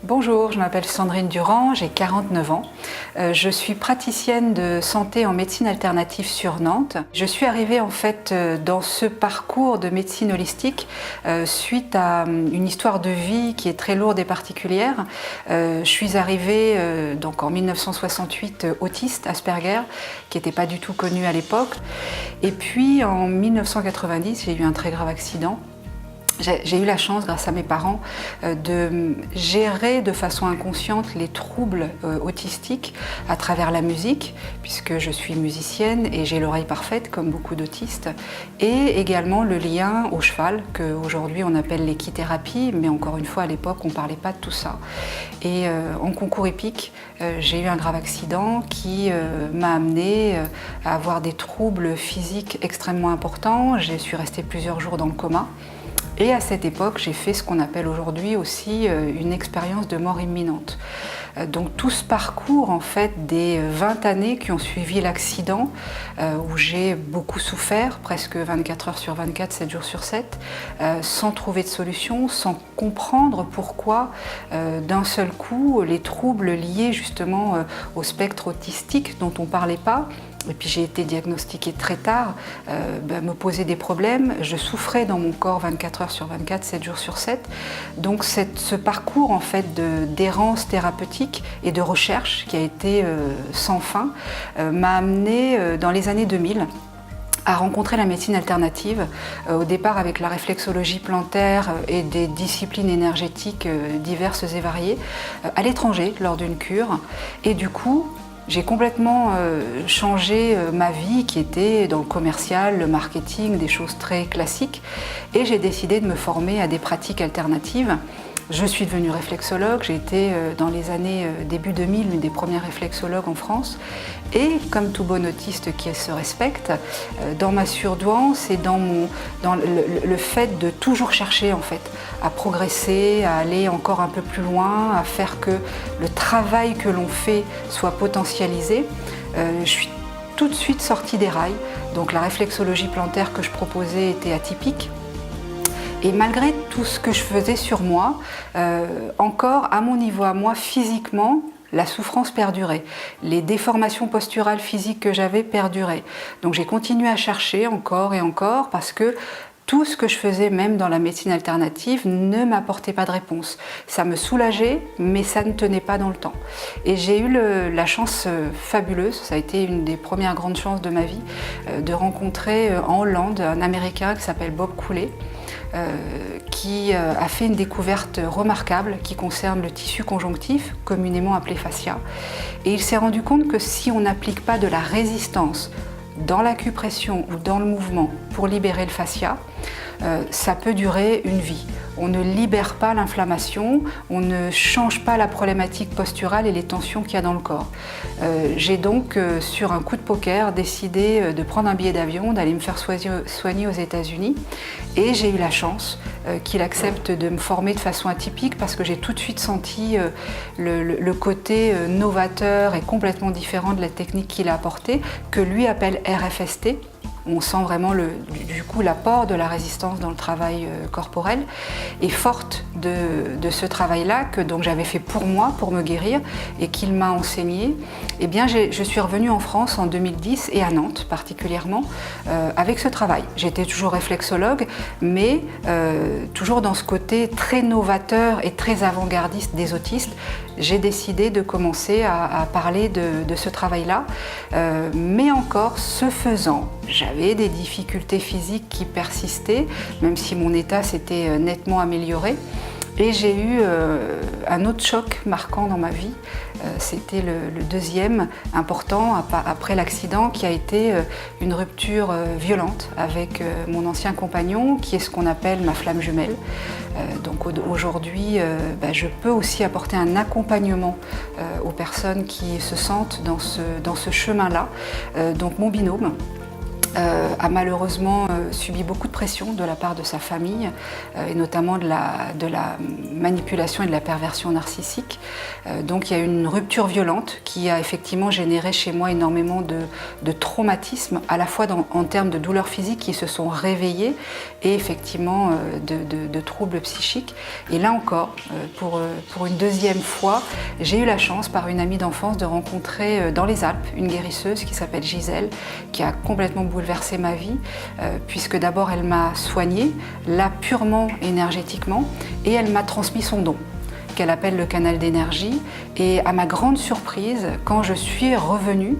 Bonjour, je m'appelle Sandrine Durand, j'ai 49 ans. Je suis praticienne de santé en médecine alternative sur Nantes. Je suis arrivée en fait dans ce parcours de médecine holistique suite à une histoire de vie qui est très lourde et particulière. Je suis arrivée donc en 1968 autiste, Asperger, qui n'était pas du tout connu à l'époque. Et puis en 1990, j'ai eu un très grave accident. J'ai eu la chance, grâce à mes parents, de gérer de façon inconsciente les troubles autistiques à travers la musique, puisque je suis musicienne et j'ai l'oreille parfaite, comme beaucoup d'autistes, et également le lien au cheval, qu'aujourd'hui on appelle l'équithérapie, mais encore une fois, à l'époque, on ne parlait pas de tout ça. Et en concours hippique, j'ai eu un grave accident qui m'a amenée à avoir des troubles physiques extrêmement importants. Je suis restée plusieurs jours dans le coma. Et à cette époque, j'ai fait ce qu'on appelle aujourd'hui aussi une expérience de mort imminente. Donc tout ce parcours en fait des 20 années qui ont suivi l'accident, où j'ai beaucoup souffert, presque 24 heures sur 24, 7 jours sur 7, sans trouver de solution, sans comprendre pourquoi d'un seul coup les troubles liés justement au spectre autistique dont on ne parlait pas, et puis j'ai été diagnostiquée très tard, me posaient des problèmes. Je souffrais dans mon corps 24 heures sur 24, 7 jours sur 7. Donc ce parcours en fait d'errance thérapeutique et de recherche qui a été sans fin m'a amenée dans les années 2000 à rencontrer la médecine alternative, au départ avec la réflexologie plantaire et des disciplines énergétiques diverses et variées, à l'étranger lors d'une cure. Et du coup, j'ai complètement changé ma vie qui était dans le commercial, le marketing, des choses très classiques, et j'ai décidé de me former à des pratiques alternatives. Je suis devenue réflexologue, j'ai été dans les années début 2000 une des premières réflexologues en France, et comme tout bon autiste qui se respecte, dans ma surdouance et dans le fait de toujours chercher en fait à progresser, à aller encore un peu plus loin, à faire que le travail que l'on fait soit potentialisé, je suis tout de suite sortie des rails. Donc la réflexologie plantaire que je proposais était atypique. Et malgré tout ce que je faisais sur moi, encore à mon niveau, à moi physiquement, la souffrance perdurait. Les déformations posturales physiques que j'avais perduraient. Donc j'ai continué à chercher encore et encore parce que tout ce que je faisais, même dans la médecine alternative, ne m'apportait pas de réponse. Ça me soulageait, mais ça ne tenait pas dans le temps. Et j'ai eu la chance fabuleuse, ça a été une des premières grandes chances de ma vie, de rencontrer en Hollande un Américain qui s'appelle Bob Cooley, qui a fait une découverte remarquable qui concerne le tissu conjonctif, communément appelé fascia. Et il s'est rendu compte que si on n'applique pas de la résistance dans l'acupression ou dans le mouvement pour libérer le fascia, ça peut durer une vie. On ne libère pas l'inflammation, on ne change pas la problématique posturale et les tensions qu'il y a dans le corps. J'ai donc, sur un coup de poker, décidé de prendre un billet d'avion, d'aller me faire soigner aux États-Unis. Et j'ai eu la chance qu'il accepte de me former de façon atypique parce que j'ai tout de suite senti le côté novateur et complètement différent de la technique qu'il a apportée, que lui appelle RFST. On sent vraiment du coup l'apport de la résistance dans le travail corporel. Et forte de ce travail-là, que donc j'avais fait pour moi, pour me guérir, et qu'il m'a enseigné, eh bien je suis revenue en France en 2010 et à Nantes particulièrement avec ce travail. J'étais toujours réflexologue, mais toujours dans ce côté très novateur et très avant-gardiste des autistes. J'ai décidé de commencer à parler de ce travail-là, mais encore ce faisant, j'avais des difficultés physiques qui persistaient, même si mon état s'était nettement amélioré. Et j'ai eu un autre choc marquant dans ma vie. C'était le deuxième important après l'accident, qui a été une rupture violente avec mon ancien compagnon, qui est ce qu'on appelle ma flamme jumelle. Donc aujourd'hui, je peux aussi apporter un accompagnement aux personnes qui se sentent dans ce chemin-là. Donc mon binôme, a malheureusement subi beaucoup de pression de la part de sa famille et notamment de la manipulation et de la perversion narcissique. Donc il y a eu une rupture violente qui a effectivement généré chez moi énormément de traumatismes, à la fois en termes de douleurs physiques qui se sont réveillées et effectivement de troubles psychiques. Et là encore, pour une deuxième fois, j'ai eu la chance par une amie d'enfance de rencontrer dans les Alpes une guérisseuse qui s'appelle Gisèle, qui a complètement bouleversé ma vie, puisque d'abord elle m'a soignée, là purement énergétiquement, et elle m'a transmis son don, qu'elle appelle le canal d'énergie. Et à ma grande surprise, quand je suis revenue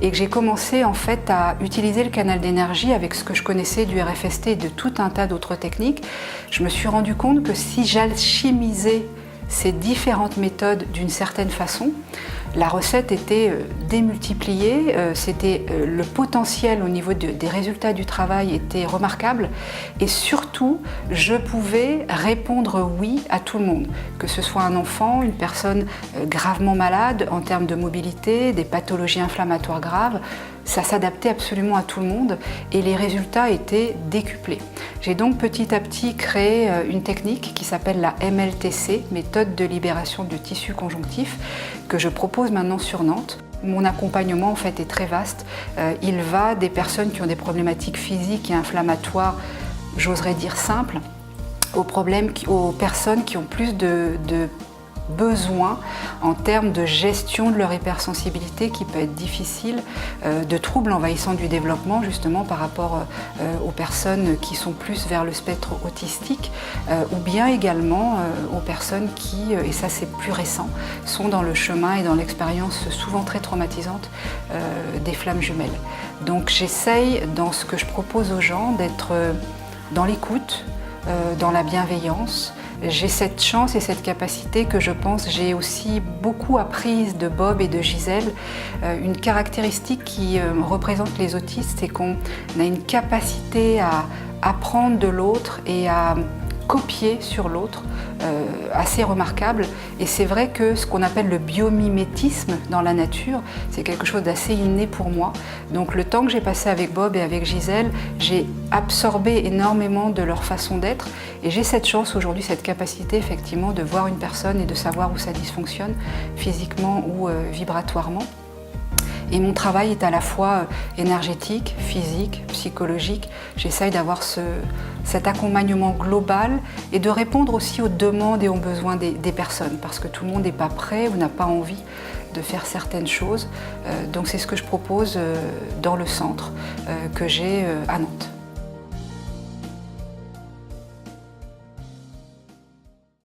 et que j'ai commencé en fait à utiliser le canal d'énergie avec ce que je connaissais du RFST et de tout un tas d'autres techniques, je me suis rendu compte que si j'alchimisais ces différentes méthodes d'une certaine façon, la recette était démultipliée, le potentiel au niveau des résultats du travail était remarquable et surtout je pouvais répondre oui à tout le monde, que ce soit un enfant, une personne gravement malade en termes de mobilité, des pathologies inflammatoires graves. Ça s'adaptait absolument à tout le monde et les résultats étaient décuplés. J'ai donc petit à petit créé une technique qui s'appelle la MLTC, méthode de libération du tissu conjonctif, que je propose maintenant sur Nantes. Mon accompagnement en fait est très vaste. Il va des personnes qui ont des problématiques physiques et inflammatoires, j'oserais dire simples, aux personnes qui ont plus de besoins en termes de gestion de leur hypersensibilité qui peut être difficile, de troubles envahissants du développement justement par rapport aux personnes qui sont plus vers le spectre autistique, ou bien également aux personnes qui, et ça c'est plus récent, sont dans le chemin et dans l'expérience souvent très traumatisante des flammes jumelles. Donc j'essaye dans ce que je propose aux gens d'être dans l'écoute, dans la bienveillance. J'ai cette chance et cette capacité que je pense j'ai aussi beaucoup apprise de Bob et de Gisèle. Une caractéristique qui représente les autistes, c'est qu'on a une capacité à apprendre de l'autre et à copier sur l'autre, assez remarquable. Et c'est vrai que ce qu'on appelle le biomimétisme dans la nature, c'est quelque chose d'assez inné pour moi. Donc le temps que j'ai passé avec Bob et avec Gisèle, j'ai absorbé énormément de leur façon d'être et j'ai cette chance aujourd'hui, cette capacité effectivement de voir une personne et de savoir où ça dysfonctionne physiquement ou vibratoirement. Et mon travail est à la fois énergétique, physique, psychologique. J'essaye d'avoir cet accompagnement global et de répondre aussi aux demandes et aux besoins des personnes, parce que tout le monde n'est pas prêt ou n'a pas envie de faire certaines choses. Donc c'est ce que je propose dans le centre que j'ai à Nantes.